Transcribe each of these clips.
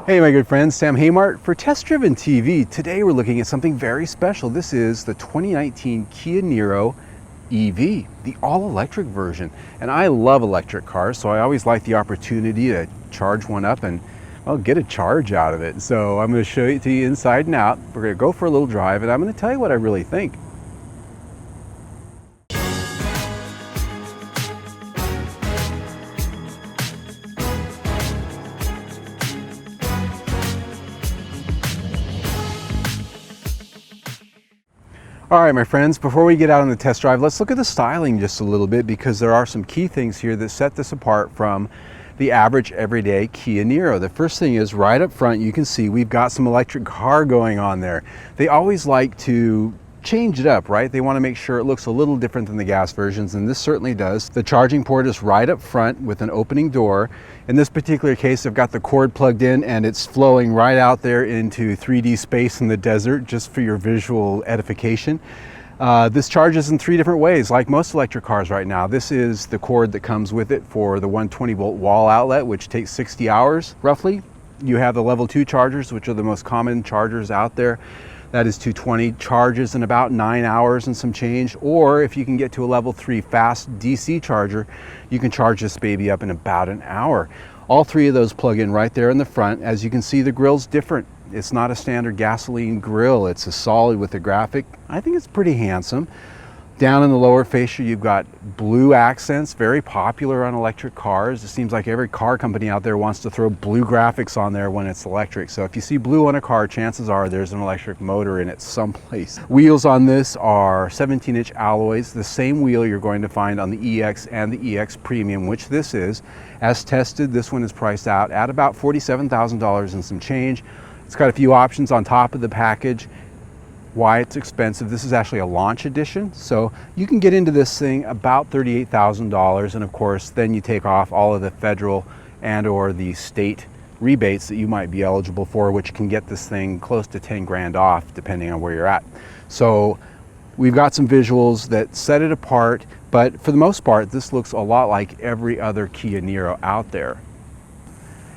Hey my good friends, Sam Haymart for Test Driven TV. Today we're looking at something very special. This is the 2019 Kia Niro EV, the all-electric version. And I love electric cars, so I always like the opportunity to charge one up and, well, get a charge out of it. So I'm going to show it to you inside and out. We're going to go for a little drive and I'm going to tell you what I really think. All right, my friends, before we get out on the test drive, let's look at the styling just a little bit because there are some key things here that set this apart from the average everyday Kia Niro. The first thing is right up front, you can see we've got some electric car going on there. They always like to change it up, right? They want to make sure it looks a little different than the gas versions, and this certainly does. The charging port is right up front with an opening door. In this particular case, I've got the cord plugged in and it's flowing right out there into 3D space in the desert, just for your visual edification. This charges in 3 different ways, like most electric cars right now. This is the cord that comes with it for the 120 volt wall outlet, which takes 60 hours roughly. You have the level 2 chargers, which are the most common chargers out there. That is 220, charges in about 9 hours and some change. Or if you can get to a level 3 fast DC charger, you can charge this baby up in about an hour. All 3 of those plug in right there in the front. As you can see, the grill's different. It's not a standard gasoline grill. It's a solid with a graphic. I think it's pretty handsome. Down in the lower fascia, you've got blue accents, very popular on electric cars. It seems like every car company out there wants to throw blue graphics on there when it's electric. So if you see blue on a car, chances are there's an electric motor in it someplace. Wheels on this are 17-inch alloys, the same wheel you're going to find on the EX and the EX Premium, which this is. As tested, this one is priced out at about $47,000 and some change. It's got a few options on top of the package. Why it's expensive, this is actually a launch edition, so you can get into this thing about $38,000, and of course then you take off all of the federal and or the state rebates that you might be eligible for, which can get this thing close to 10 grand off depending on where you're at. So we've got some visuals that set it apart, but for the most part this looks a lot like every other Kia Niro out there.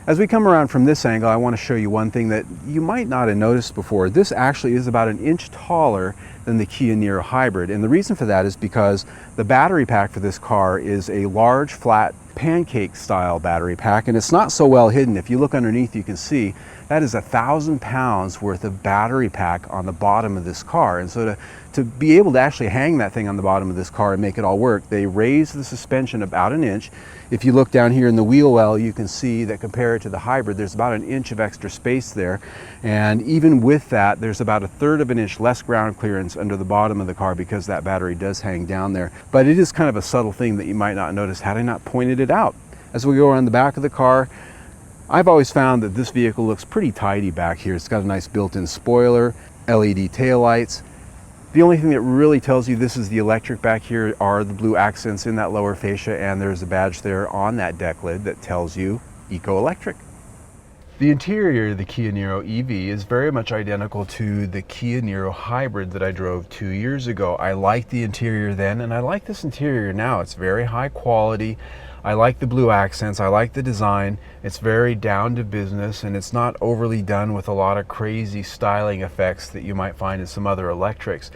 As we come around from this angle, I want to show you one thing that you might not have noticed before. This actually is about an inch taller than the Kia Niro Hybrid, and the reason for that is because the battery pack for this car is a large, flat, pancake style battery pack, and it's not so well hidden. If you look underneath, you can see that is 1,000 pounds worth of battery pack on the bottom of this car. And so to be able to actually hang that thing on the bottom of this car and make it all work, they raised the suspension about an inch. If you look down here in the wheel well, you can see that compared to the hybrid, there's about an inch of extra space there. And even with that, there's about 1/3 of an inch less ground clearance under the bottom of the car because that battery does hang down there. But it is kind of a subtle thing that you might not notice had I not pointed it out. As we go around the back of the car, I've always found that this vehicle looks pretty tidy back here. It's got a nice built-in spoiler, LED taillights. The only thing that really tells you this is the electric back here are the blue accents in that lower fascia, and there's a badge there on that deck lid that tells you Eco-Electric. The interior of the Kia Niro EV is very much identical to the Kia Niro Hybrid that I drove 2 years ago. I liked the interior then, and I like this interior now. It's very high quality. I like the blue accents, I like the design. It's very down to business, and it's not overly done with a lot of crazy styling effects that you might find in some other electrics.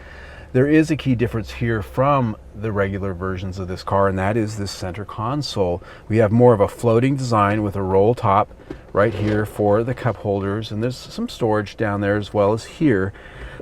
There is a key difference here from the regular versions of this car, and that is this center console. We have more of a floating design with a roll top right here for the cup holders, and there's some storage down there as well as here.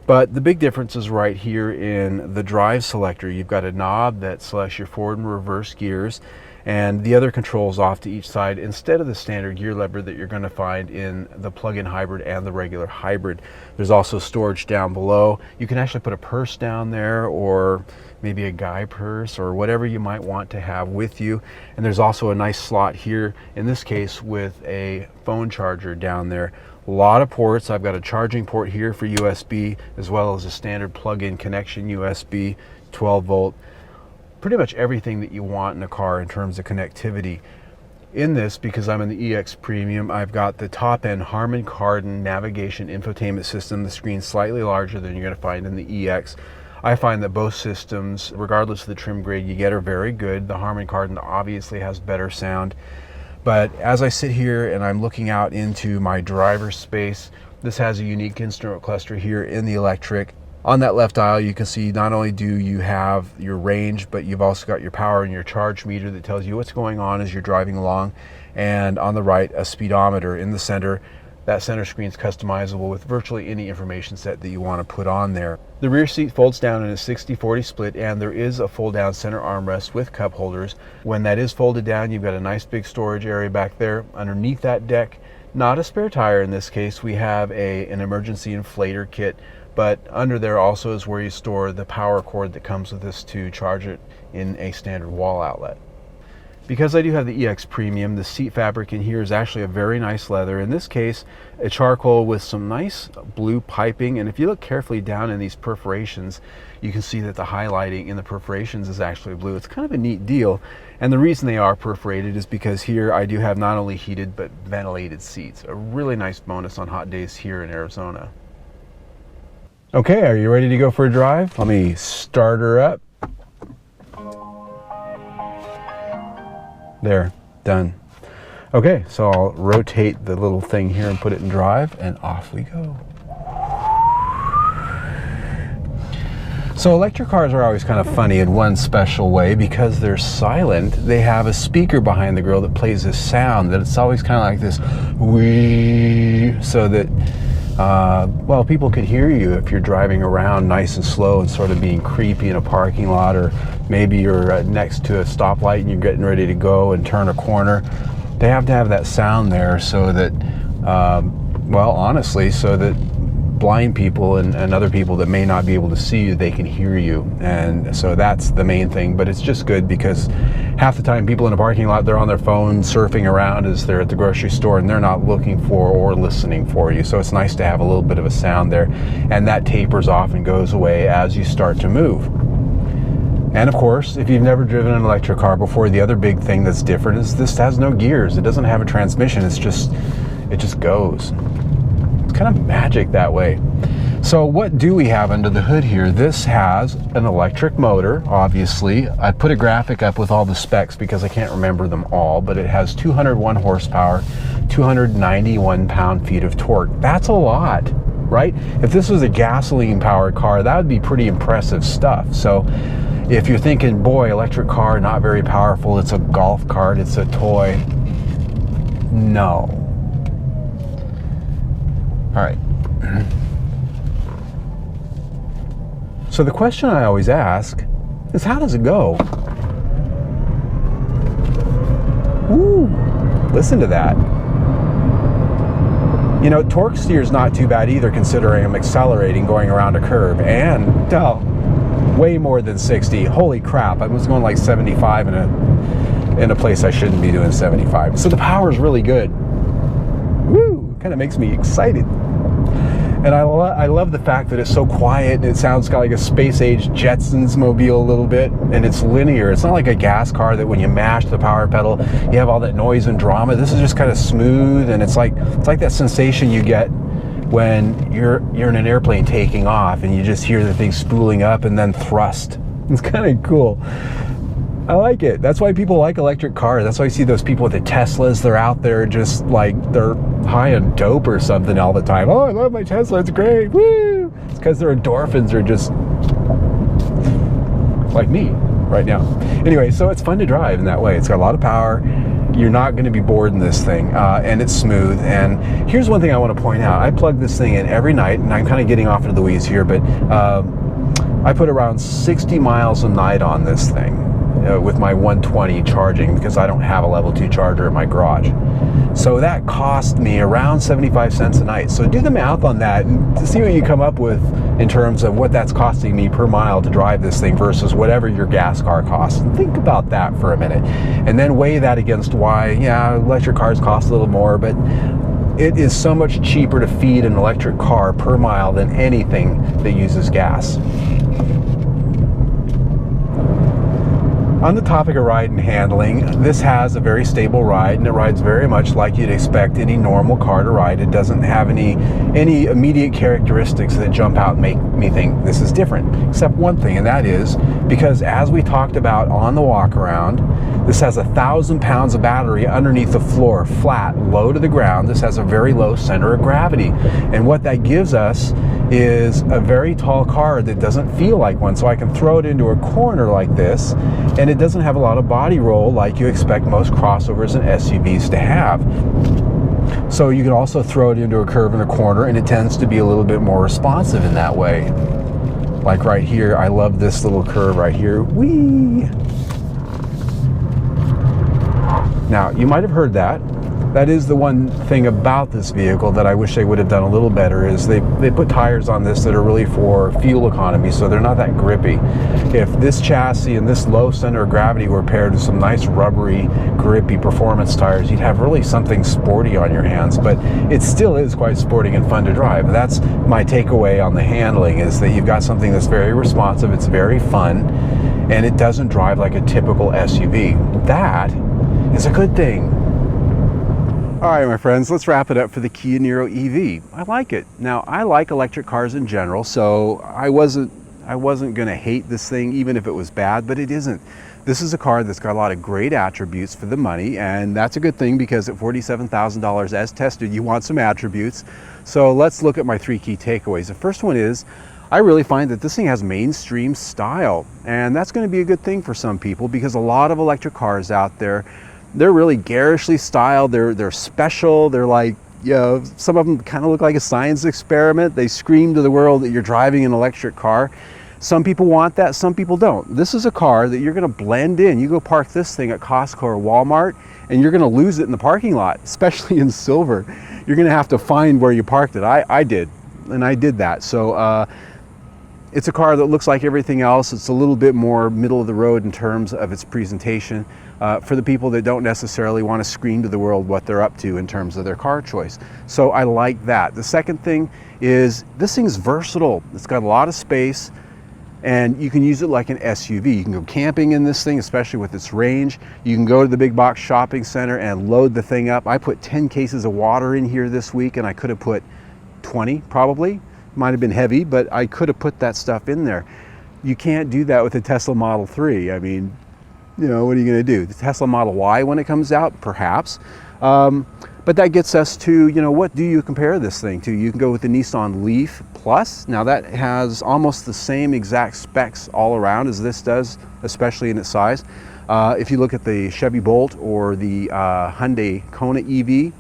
But the big difference is right here in the drive selector. You've got a knob that selects your forward and reverse gears, and the other controls off to each side instead of the standard gear lever that you're going to find in the plug-in hybrid and the regular hybrid. There's also storage down below. You can actually put a purse down there, or maybe a guy purse, or whatever you might want to have with you. And there's also a nice slot here, in this case with a phone charger down there. A lot of ports. I've got a charging port here for USB, as well as a standard plug-in connection USB, 12 volt. Pretty much everything that you want in a car in terms of connectivity. In this, because I'm in the EX Premium, I've got the top-end Harman Kardon navigation infotainment system. The screen's slightly larger than you're going to find in the EX. I find that both systems, regardless of the trim grade you get, are very good. The Harman Kardon obviously has better sound. But as I sit here and I'm looking out into my driver's space, this has a unique instrument cluster here in the electric. On that left dial, you can see not only do you have your range, but you've also got your power and your charge meter that tells you what's going on as you're driving along. And on the right, a speedometer in the center. That center screen is customizable with virtually any information set that you want to put on there. The rear seat folds down in a 60-40 split, and there is a fold-down center armrest with cup holders. When that is folded down, you've got a nice big storage area back there. Underneath that deck, not a spare tire in this case, we have an emergency inflator kit, but under there also is where you store the power cord that comes with this to charge it in a standard wall outlet. Because I do have the EX Premium, the seat fabric in here is actually a very nice leather. In this case, a charcoal with some nice blue piping. And if you look carefully down in these perforations, you can see that the highlighting in the perforations is actually blue. It's kind of a neat deal. And the reason they are perforated is because here I do have not only heated, but ventilated seats. A really nice bonus on hot days here in Arizona. Okay, are you ready to go for a drive? Let me start her up. There, done. Okay, so I'll rotate the little thing here and put it in drive, and off we go. So electric cars are always kind of funny in one special way. Because they're silent, they have a speaker behind the grill that plays this sound that it's always kind of like this wee, so that well, people could hear you if you're driving around nice and slow and sort of being creepy in a parking lot, or maybe you're next to a stoplight and you're getting ready to go and turn a corner. They have to have that sound there so that, well, honestly, so that blind people and other people that may not be able to see you, they can hear you. And so that's the main thing. But it's just good because half the time people in a parking lot, they're on their phone surfing around as they're at the grocery store, and they're not looking for or listening for you. So it's nice to have a little bit of a sound there, and that tapers off and goes away as you start to move. And of course, if you've never driven an electric car before, the other big thing that's different is this has no gears. It doesn't have a transmission. It just goes. It's kind of magic that way. So what do we have under the hood here? This has an electric motor, obviously. I put a graphic up with all the specs because I can't remember them all, but it has 201 horsepower, 291 pound-feet of torque. That's a lot, right? If this was a gasoline-powered car, that would be pretty impressive stuff. So if you're thinking, boy, electric car, not very powerful, it's a golf cart, it's a toy. No. All right. So the question I always ask is, how does it go? Ooh, listen to that. You know, torque steer's not too bad either, considering I'm accelerating going around a curve, and way more than 60. Holy crap, I was going like 75 in a place I shouldn't be doing 75. So the power is really good. Woo, kind of makes me excited. And I love the fact that it's so quiet, and it sounds like a space-age Jetsons mobile a little bit, and it's linear. It's not like a gas car that when you mash the power pedal, you have all that noise and drama. This is just kind of smooth, and it's like that sensation you get when you're in an airplane taking off, and you just hear the thing spooling up and then thrust. It's kind of cool. I like it. That's why people like electric cars. That's why you see those people with the Teslas. They're out there just like they're high on dope or something all the time. Oh, I love my Tesla. It's great. Woo! It's because their endorphins are just like me right now. Anyway, so it's fun to drive in that way. It's got a lot of power. You're not going to be bored in this thing, and it's smooth. And here's one thing I want to point out. I plug this thing in every night, and I'm kind of getting off into the weeds here, but I put around 60 miles a night on this thing. With my 120 charging, because I don't have a level 2 charger in my garage. So that cost me around 75 cents a night. So do the math on that and to see what you come up with in terms of what that's costing me per mile to drive this thing versus whatever your gas car costs. And think about that for a minute. And then weigh that against why, yeah, electric cars cost a little more, but it is so much cheaper to feed an electric car per mile than anything that uses gas. On the topic of ride and handling, this has a very stable ride, and it rides very much like you'd expect any normal car to ride. It doesn't have any immediate characteristics that jump out and make me think this is different, except one thing, and that is because, as we talked about on the walk around, this has 1,000 pounds of battery underneath the floor, flat, low to the ground. This has a very low center of gravity, and what that gives us is a very tall car that doesn't feel like one. So I can throw it into a corner like this, and it doesn't have a lot of body roll like you expect most crossovers and SUVs to have. So you can also throw it into a curve in a corner, and it tends to be a little bit more responsive in that way. Like right here, I love this little curve right here. Whee! Now, you might have heard that. That is the one thing about this vehicle that I wish they would have done a little better, is they put tires on this that are really for fuel economy, so they're not that grippy. If this chassis and this low center of gravity were paired with some nice rubbery, grippy performance tires, you'd have really something sporty on your hands, but it still is quite sporting and fun to drive. That's my takeaway on the handling, is that you've got something that's very responsive, it's very fun, and it doesn't drive like a typical SUV. That is a good thing. All right, my friends, let's wrap it up for the Kia Niro EV. I like it. Now, I like electric cars in general, so I wasn't going to hate this thing even if it was bad, but it isn't. This is a car that's got a lot of great attributes for the money, and that's a good thing, because at $47,000 as tested, you want some attributes. So let's look at my 3 key takeaways. The first one is, I really find that this thing has mainstream style, and that's going to be a good thing for some people, because a lot of electric cars out there, they're really garishly styled, they're special, they're like, you know, some of them kind of look like a science experiment. They scream to the world that you're driving an electric car. Some people want that, some people don't. This is a car that you're going to blend in. You go park this thing at Costco or Walmart, and you're going to lose it in the parking lot, especially in silver. You're going to have to find where you parked it. I did, and I did that. So it's a car that looks like everything else. It's a little bit more middle of the road in terms of its presentation, for the people that don't necessarily want to scream to the world what they're up to in terms of their car choice. So I like that. The second thing is, this thing's versatile. It's got a lot of space, and you can use it like an SUV. You can go camping in this thing, especially with its range. You can go to the big box shopping center and load the thing up. I put 10 cases of water in here this week, and I could have put 20 probably. Might have been heavy, but I could have put that stuff in there. You can't do that with the Tesla Model 3. I mean, you know, what are you going to do? The Tesla Model Y, when it comes out, perhaps. But that gets us to, you know, what do you compare this thing to? You can go with the Nissan Leaf Plus. Now that has almost the same exact specs all around as this does, especially in its size. If you look at the Chevy Bolt or the Hyundai Kona EV,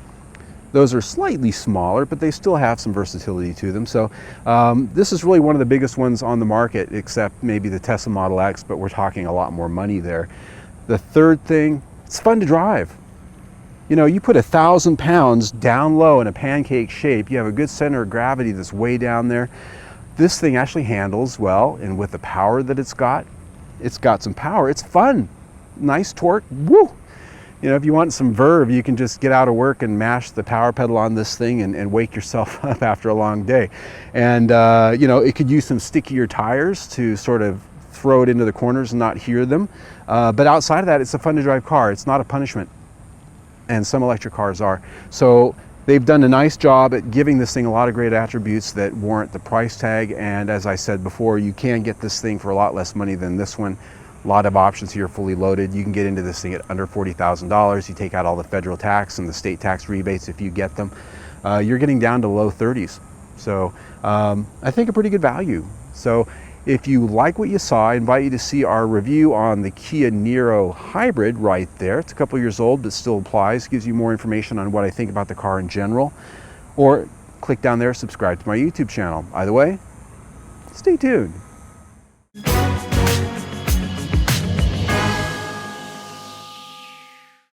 those are slightly smaller, but they still have some versatility to them. So this is really one of the biggest ones on the market, except maybe the Tesla Model X, but we're talking a lot more money there. The third thing, it's fun to drive. You know, you put 1,000 pounds down low in a pancake shape, you have a good center of gravity that's way down there. This thing actually handles well, and with the power that it's got some power. It's fun, nice torque, woo! You know, if you want some verve, you can just get out of work and mash the power pedal on this thing and wake yourself up after a long day. And, you know, it could use some stickier tires to sort of throw it into the corners and not hear them. But outside of that, it's a fun to drive car. It's not a punishment. And some electric cars are. So they've done a nice job at giving this thing a lot of great attributes that warrant the price tag. And as I said before, you can get this thing for a lot less money than this one. A lot of options here, fully loaded. You can get into this thing at under $40,000. You take out all the federal tax and the state tax rebates if you get them. You're getting down to low 30s. So I think a pretty good value. So if you like what you saw, I invite you to see our review on the Kia Niro Hybrid right there. It's a couple years old, but still applies. Gives you more information on what I think about the car in general. Or click down there, subscribe to my YouTube channel. Either way, stay tuned.